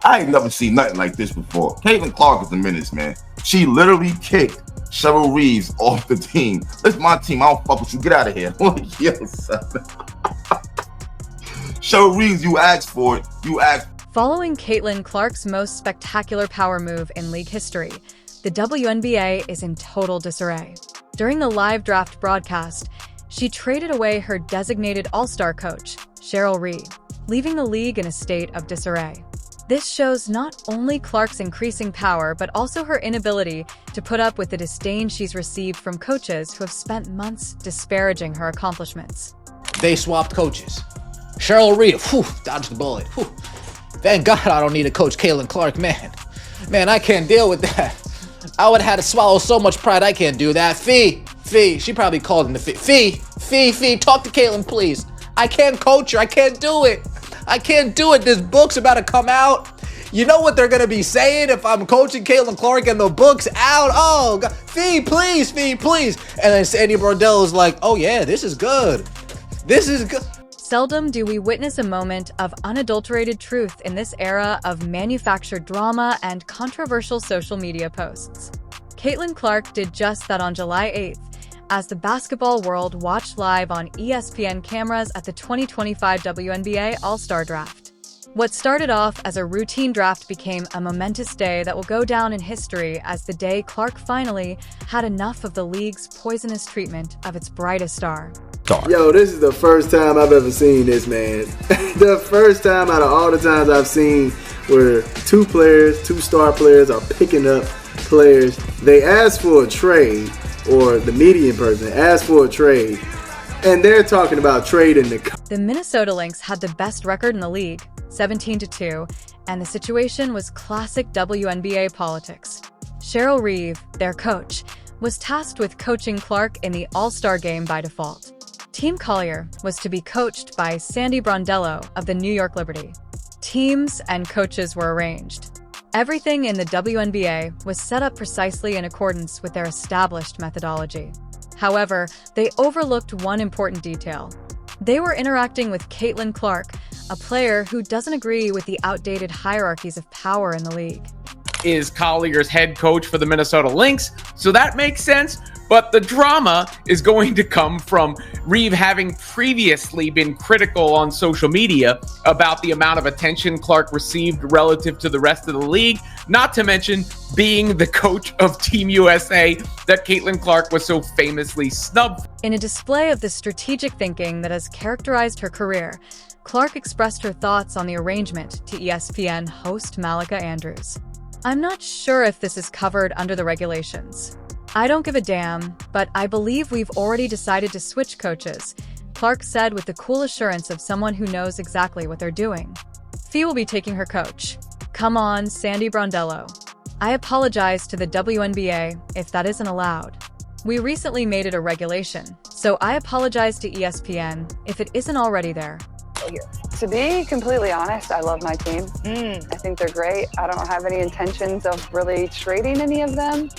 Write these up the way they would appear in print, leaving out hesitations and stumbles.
I ain't never seen nothing like this before. Caitlin Clark is a menace, man. She literally kicked Cheryl Reeves off the team. This is my team. I don't fuck with you. Get out of here. Yo, son. Cheryl Reeves, you asked for it. You asked. Following Caitlin Clark's most spectacular power move in league history, the WNBA is in total disarray. During the live draft broadcast, she traded away her designated all-star coach, Cheryl Reeve, leaving the league in a state of disarray. This shows not only Clark's increasing power, but also her inability to put up with the disdain she's received from coaches who have spent months disparaging her accomplishments. They swapped coaches. Cheryl Reeve, dodged the bullet. Thank God I don't need to coach Caitlin Clark, man. Man, I can't deal with that. I would have had to swallow so much pride. I can't do that. Fee, she probably called him the Fee, talk to Caitlin, please. I can't coach her. I can't do it. This book's about to come out. You know what they're going to be saying if I'm coaching Caitlin Clark and the book's out? Oh, God. Fee, please. And then Sandy Bordello's like, oh, yeah, this is good. Seldom do we witness a moment of unadulterated truth in this era of manufactured drama and controversial social media posts. Caitlin Clark did just that on July 8th, as the basketball world watched live on ESPN cameras at the 2025 WNBA All-Star Draft. What started off as a routine draft became a momentous day that will go down in history as the day Clark finally had enough of the league's poisonous treatment of its brightest star. Yo, this is the first time I've ever seen this, man. The first time out of all the times I've seen where two star players are picking up players. They ask for a trade, or the median person asked for a trade, and they're talking about trading The Minnesota Lynx had the best record in the league, 17-2, and the situation was classic WNBA politics. Cheryl Reeve, their coach, was tasked with coaching Clark in the All-Star game by default. Team Collier was to be coached by Sandy Bordello of the New York Liberty. Teams and coaches were arranged. Everything in the WNBA was set up precisely in accordance with their established methodology. However, they overlooked one important detail. They were interacting with Caitlin Clark, a player who doesn't agree with the outdated hierarchies of power in the league. Is Collier's head coach for the Minnesota Lynx, so that makes sense. But the drama is going to come from Reeve having previously been critical on social media about the amount of attention Clark received relative to the rest of the league, not to mention being the coach of Team USA that Caitlin Clark was so famously snubbed. In a display of the strategic thinking that has characterized her career, Clark expressed her thoughts on the arrangement to ESPN host Malika Andrews. I'm not sure if this is covered under the regulations. I don't give a damn, but I believe we've already decided to switch coaches, Clark said with the cool assurance of someone who knows exactly what they're doing. Fee will be taking her coach. Come on, Sandy Bordello. I apologize to the WNBA if that isn't allowed. We recently made it a regulation, so I apologize to ESPN if it isn't already there. To be completely honest, I love my team. I think they're great. I don't have any intentions of really trading any of them.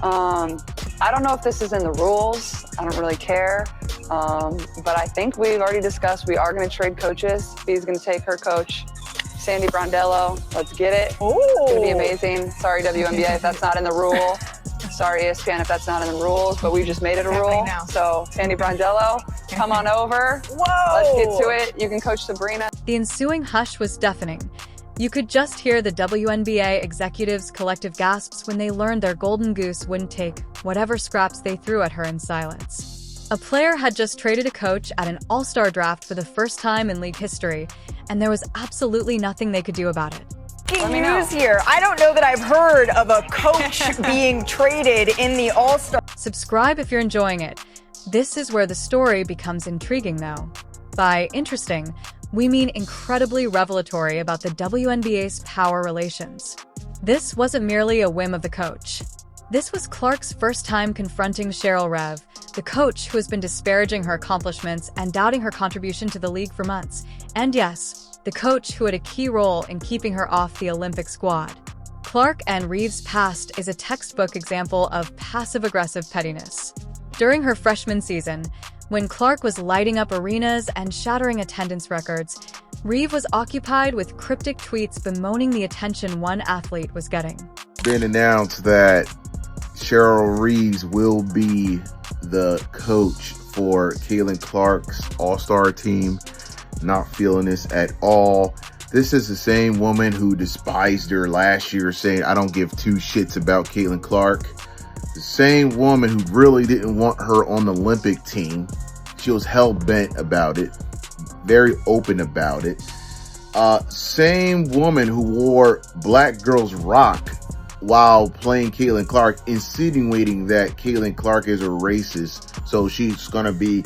I don't know if this is in the rules. I don't really care. But I think we've already discussed we are going to trade coaches. Fee's going to take her coach, Sandy Bordello. Let's get it. It's going to be amazing. Sorry, WNBA, if that's not in the rule. Sorry, ESPN, if that's not in the rules, but we just made it a rule. So, Sandy Bordello, come on over. Whoa! Let's get to it. You can coach Sabrina. The ensuing hush was deafening. You could just hear the WNBA executives' collective gasps when they learned their golden goose wouldn't take whatever scraps they threw at her in silence. A player had just traded a coach at an all-star draft for the first time in league history, and there was absolutely nothing they could do about it. Breaking news here. I don't know that I've heard of a coach being traded in the All-Star. Subscribe if you're enjoying it. This is where the story becomes intriguing, though. By interesting, we mean incredibly revelatory about the WNBA's power relations. This wasn't merely a whim of the coach. This was Clark's first time confronting Cheryl Reeve, the coach who has been disparaging her accomplishments and doubting her contribution to the league for months. And yes, the coach who had a key role in keeping her off the Olympic squad. Clark and Reeve's past is a textbook example of passive-aggressive pettiness. During her freshman season, when Clark was lighting up arenas and shattering attendance records, Reeve was occupied with cryptic tweets bemoaning the attention one athlete was getting. Been announced that Cheryl Reeves will be the coach for Caitlin Clark's All-Star team. Not feeling this at all. This is the same woman who despised her last year, saying, I don't give two shits about Caitlin Clark. The same woman who really didn't want her on the Olympic team. She was hell-bent about it. Very open about it. Same woman who wore Black Girls Rock while playing Caitlin Clark, insinuating that Caitlin Clark is a racist. So she's going to be,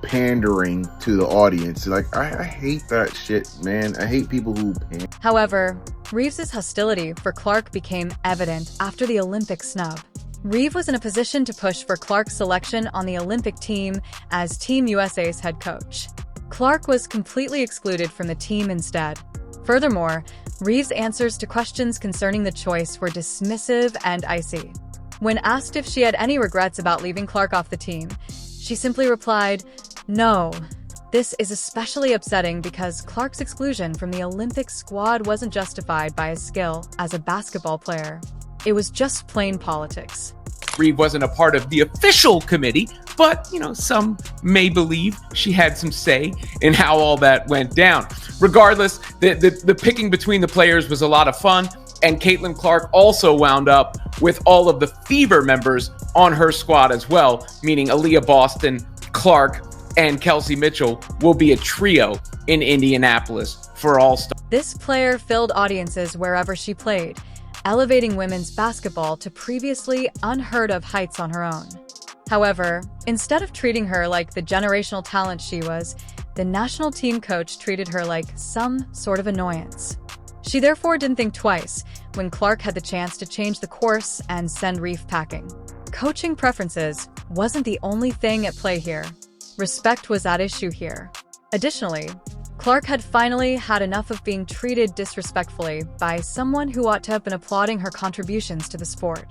pandering to the audience. Like, I hate that shit, man. I hate people who pander. However, Reeves' hostility for Clark became evident after the Olympic snub. Reeve was in a position to push for Clark's selection on the Olympic team as Team USA's head coach. Clark was completely excluded from the team instead. Furthermore, Reeves' answers to questions concerning the choice were dismissive and icy. When asked if she had any regrets about leaving Clark off the team, she simply replied, "No." This is especially upsetting because Clark's exclusion from the Olympic squad wasn't justified by his skill as a basketball player. It was just plain politics. Reeve wasn't a part of the official committee, but, some may believe she had some say in how all that went down. Regardless, the picking between the players was a lot of fun, and Caitlin Clark also wound up with all of the Fever members on her squad as well, meaning Aaliyah Boston, Clark, and Kelsey Mitchell will be a trio in Indianapolis for All-Star. This player filled audiences wherever she played, elevating women's basketball to previously unheard-of heights on her own. However, instead of treating her like the generational talent she was, the national team coach treated her like some sort of annoyance. She therefore didn't think twice when Clark had the chance to change the course and send Reeve packing. Coaching preferences wasn't the only thing at play here. Respect was at issue here. Additionally, Clark had finally had enough of being treated disrespectfully by someone who ought to have been applauding her contributions to the sport.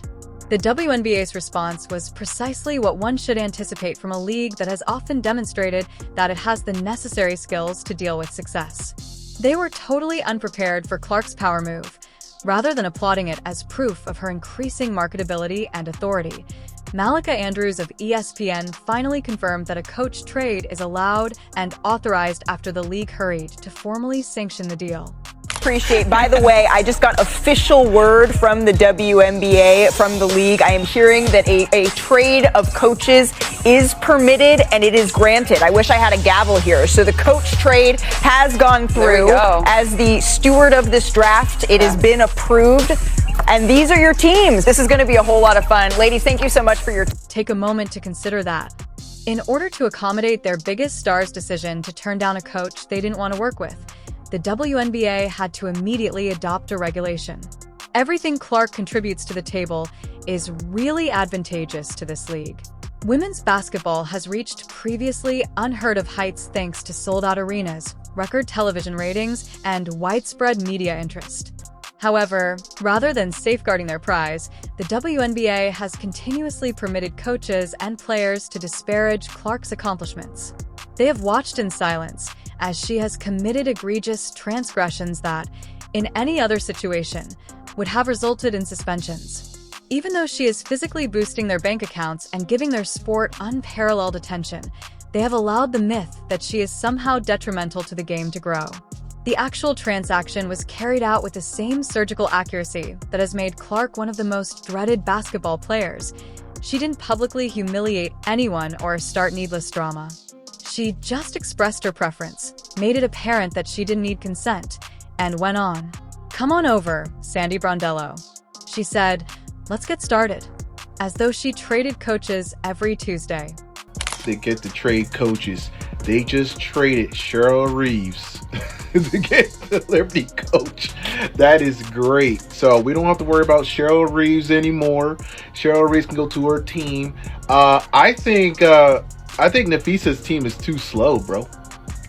The WNBA's response was precisely what one should anticipate from a league that has often demonstrated that it has the necessary skills to deal with success. They were totally unprepared for Clark's power move. Rather than applauding it as proof of her increasing marketability and authority, Malika Andrews of ESPN finally confirmed that a coach trade is allowed and authorized after the league hurried to formally sanction the deal. Appreciate. By the way, I just got official word from the WNBA, from the league. I am hearing that a trade of coaches is permitted and it is granted. I wish I had a gavel here. So the coach trade has gone through. As the steward of this draft, it has been approved. And these are your teams. This is going to be a whole lot of fun. Ladies, thank you so much for your time. Take a moment to consider that. In order to accommodate their biggest star's decision to turn down a coach they didn't want to work with, the WNBA had to immediately adopt a regulation. Everything Clark contributes to the table is really advantageous to this league. Women's basketball has reached previously unheard-of heights thanks to sold-out arenas, record television ratings, and widespread media interest. However, rather than safeguarding their prize, the WNBA has continuously permitted coaches and players to disparage Clark's accomplishments. They have watched in silence as she has committed egregious transgressions that, in any other situation, would have resulted in suspensions. Even though she is physically boosting their bank accounts and giving their sport unparalleled attention, they have allowed the myth that she is somehow detrimental to the game to grow. The actual transaction was carried out with the same surgical accuracy that has made Clark one of the most dreaded basketball players. She didn't publicly humiliate anyone or start needless drama. She just expressed her preference, made it apparent that she didn't need consent, and went on. "Come on over, Sandy Brondello." She said, "Let's get started," as though she traded coaches every Tuesday. They get to trade coaches. They just traded Cheryl Reeves to get the Liberty coach. That is great. So we don't have to worry about Cheryl Reeves anymore. Cheryl Reeves can go to her team. I think Nafisa's team is too slow, bro.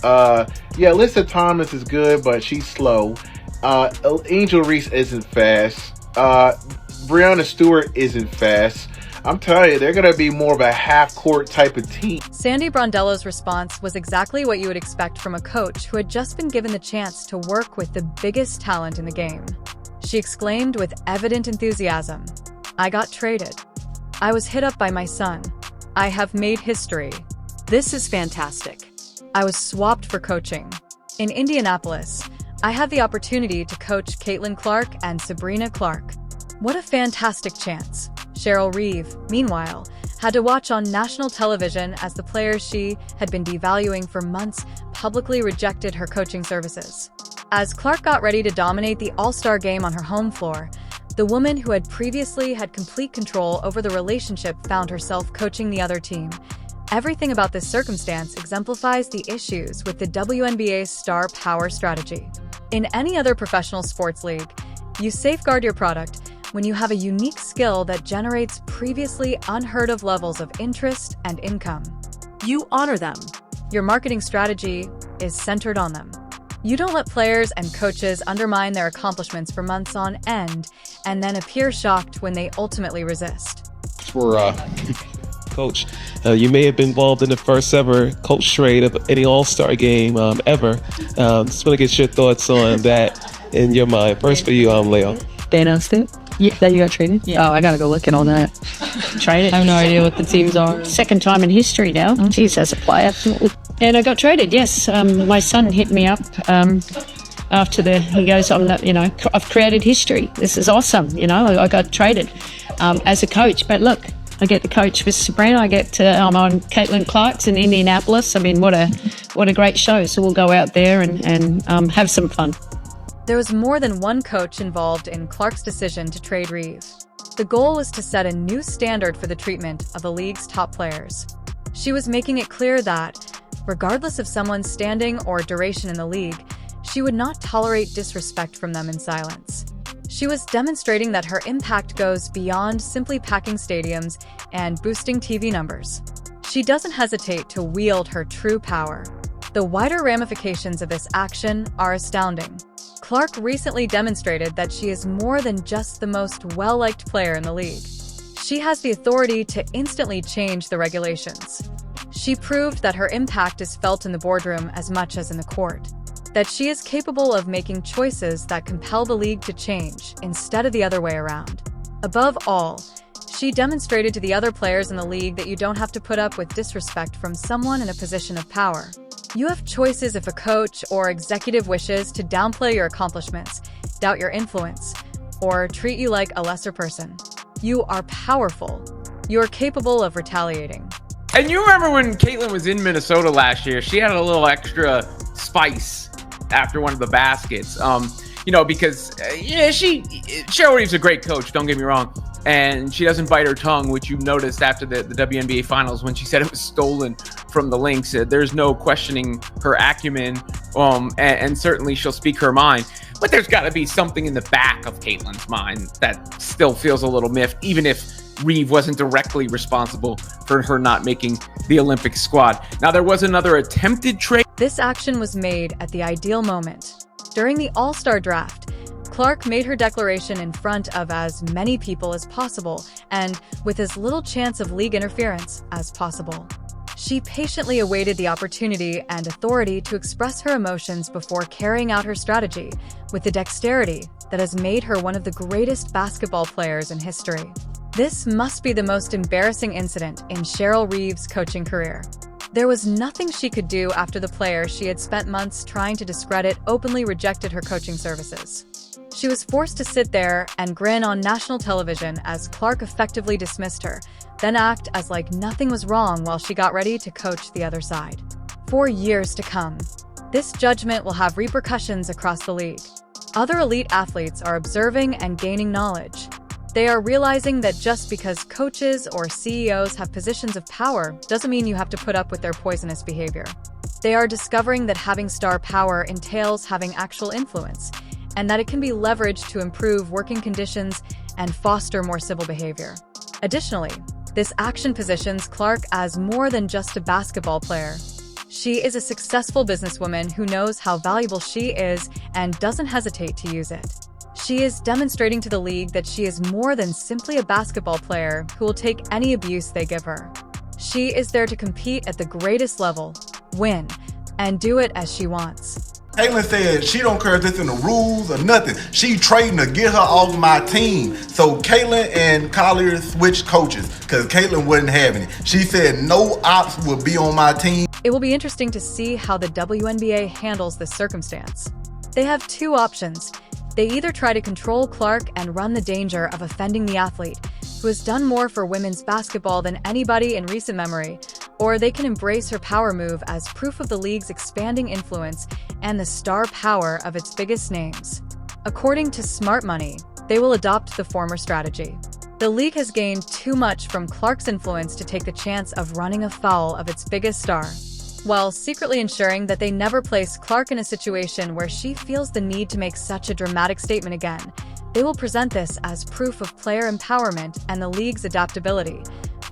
Yeah, Alyssa Thomas is good, but she's slow. Angel Reese isn't fast. Breanna Stewart isn't fast. I'm telling you, they're going to be more of a half-court type of team. Sandy Brondello's response was exactly what you would expect from a coach who had just been given the chance to work with the biggest talent in the game. She exclaimed with evident enthusiasm, "I got traded. I was hit up by my son. I have made history. This is fantastic. I was swapped for coaching. In Indianapolis, I had the opportunity to coach Caitlin Clark and Sabrina Clark. What a fantastic chance." Cheryl Reeve, meanwhile, had to watch on national television as the players she had been devaluing for months publicly rejected her coaching services. As Clark got ready to dominate the All-Star game on her home floor, the woman who had previously had complete control over the relationship found herself coaching the other team. Everything about this circumstance exemplifies the issues with the WNBA's star power strategy. In any other professional sports league, you safeguard your product when you have a unique skill that generates previously unheard of levels of interest and income. You honor them. Your marketing strategy is centered on them. You don't let players and coaches undermine their accomplishments for months on end and then appear shocked when they ultimately resist. For Coach, you may have been involved in the first ever coach trade of any All-Star game ever. Just want to get your thoughts on that in your mind. First for you, Leo. They announced it? Yeah. That you got traded? Yeah. Oh, I gotta go look at all that. Traded? I have no idea what the teams are. Second time in history now. Geez, as a player. And I got traded, yes. My son hit me up after he goes, I've created history. This is awesome. I got traded as a coach. But look, I get to coach with Sabrina. I'm on Caitlin Clark's in Indianapolis. I mean, what a great show. So we'll go out there and have some fun. There was more than one coach involved in Clark's decision to trade Reeve. The goal was to set a new standard for the treatment of the league's top players. She was making it clear that, regardless of someone's standing or duration in the league, she would not tolerate disrespect from them in silence. She was demonstrating that her impact goes beyond simply packing stadiums and boosting TV numbers. She doesn't hesitate to wield her true power. The wider ramifications of this action are astounding. Clark recently demonstrated that she is more than just the most well-liked player in the league. She has the authority to instantly change the regulations. She proved that her impact is felt in the boardroom as much as in the court, that she is capable of making choices that compel the league to change instead of the other way around. Above all, she demonstrated to the other players in the league that you don't have to put up with disrespect from someone in a position of power. You have choices if a coach or executive wishes to downplay your accomplishments, doubt your influence, or treat you like a lesser person. You are powerful. You are capable of retaliating. And you remember when Caitlin was in Minnesota last year, she had a little extra spice after one of the baskets. Because Cheryl Reeve's a great coach, don't get me wrong. And she doesn't bite her tongue, which you noticed after the WNBA finals when she said it was stolen from the Lynx. There's no questioning her acumen, and certainly she'll speak her mind. But there's got to be something in the back of Caitlin's mind that still feels a little miffed, even if Reeve wasn't directly responsible for her not making the Olympic squad. Now, there was another attempted trade. This action was made at the ideal moment. During the All-Star draft, Clark made her declaration in front of as many people as possible and with as little chance of league interference as possible. She patiently awaited the opportunity and authority to express her emotions before carrying out her strategy with the dexterity that has made her one of the greatest basketball players in history. This must be the most embarrassing incident in Cheryl Reeve's coaching career. There was nothing she could do after the player she had spent months trying to discredit openly rejected her coaching services. She was forced to sit there and grin on national television as Clark effectively dismissed her, then act as like nothing was wrong while she got ready to coach the other side. For years to come, this judgment will have repercussions across the league. Other elite athletes are observing and gaining knowledge. They are realizing that just because coaches or CEOs have positions of power doesn't mean you have to put up with their poisonous behavior. They are discovering that having star power entails having actual influence, and that it can be leveraged to improve working conditions and foster more civil behavior. Additionally, this action positions Clark as more than just a basketball player. She is a successful businesswoman who knows how valuable she is and doesn't hesitate to use it. She is demonstrating to the league that she is more than simply a basketball player who will take any abuse they give her. She is there to compete at the greatest level, win, and do it as she wants. Caitlin said she don't care if it's in the rules or nothing. She trading to get her off my team. So Caitlin and Collier switched coaches because Caitlin wasn't having it. She said no ops would be on my team. It will be interesting to see how the WNBA handles this circumstance. They have two options. They either try to control Clark and run the danger of offending the athlete, who has done more for women's basketball than anybody in recent memory, or they can embrace her power move as proof of the league's expanding influence and the star power of its biggest names. According to Smart Money, they will adopt the former strategy. The league has gained too much from Clark's influence to take the chance of running afoul of its biggest star, while secretly ensuring that they never place Clark in a situation where she feels the need to make such a dramatic statement again. They will present this as proof of player empowerment and the league's adaptability.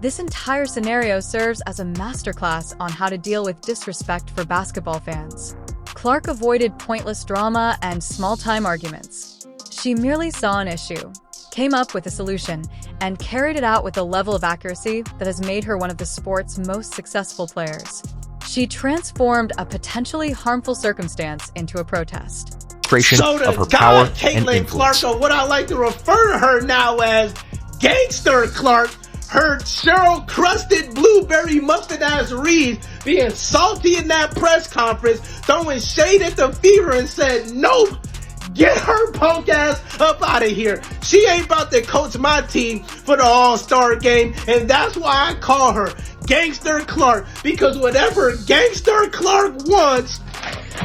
This entire scenario serves as a masterclass on how to deal with disrespect for basketball fans. Clark avoided pointless drama and small-time arguments. She merely saw an issue, came up with a solution, and carried it out with a level of accuracy that has made her one of the sport's most successful players. She transformed a potentially harmful circumstance into a protest. Of her power and influence. Clark, or what I like to refer to her now as Gangster Clark, heard Cheryl Crusted Blueberry Mustard ass Reeve being salty in that press conference, throwing shade at the Fever and said, nope, get her punk ass up out of here. She ain't about to coach my team for the All-Star game, and that's why I call her Gangster Clark, because whatever Gangster Clark wants,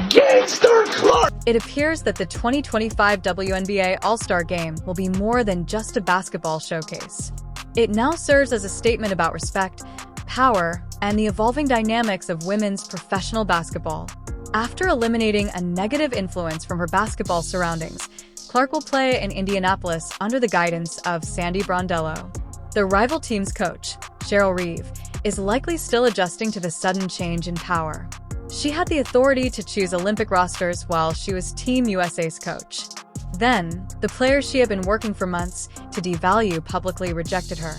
Gangster Clark! It appears that the 2025 WNBA All-Star Game will be more than just a basketball showcase. It now serves as a statement about respect, power, and the evolving dynamics of women's professional basketball. After eliminating a negative influence from her basketball surroundings, Clark will play in Indianapolis under the guidance of Sandy Brondello. The rival team's coach, Cheryl Reeve, is likely still adjusting to the sudden change in power. She had the authority to choose Olympic rosters while she was Team USA's coach. Then, the players she had been working for months to devalue publicly rejected her.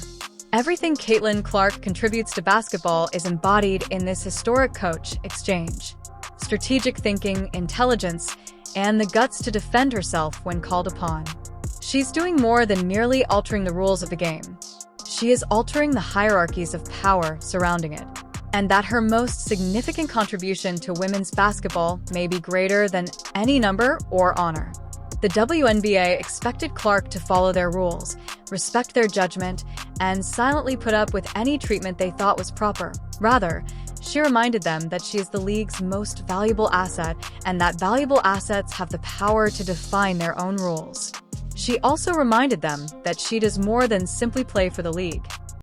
Everything Caitlin Clark contributes to basketball is embodied in this historic coach exchange. Strategic thinking, intelligence, and the guts to defend herself when called upon. She's doing more than merely altering the rules of the game. She is altering the hierarchies of power surrounding it, and that her most significant contribution to women's basketball may be greater than any number or honor. The WNBA expected Clark to follow their rules, respect their judgment, and silently put up with any treatment they thought was proper. Rather, she reminded them that she is the league's most valuable asset, and that valuable assets have the power to define their own rules. She also reminded them that she does more than simply play for the league.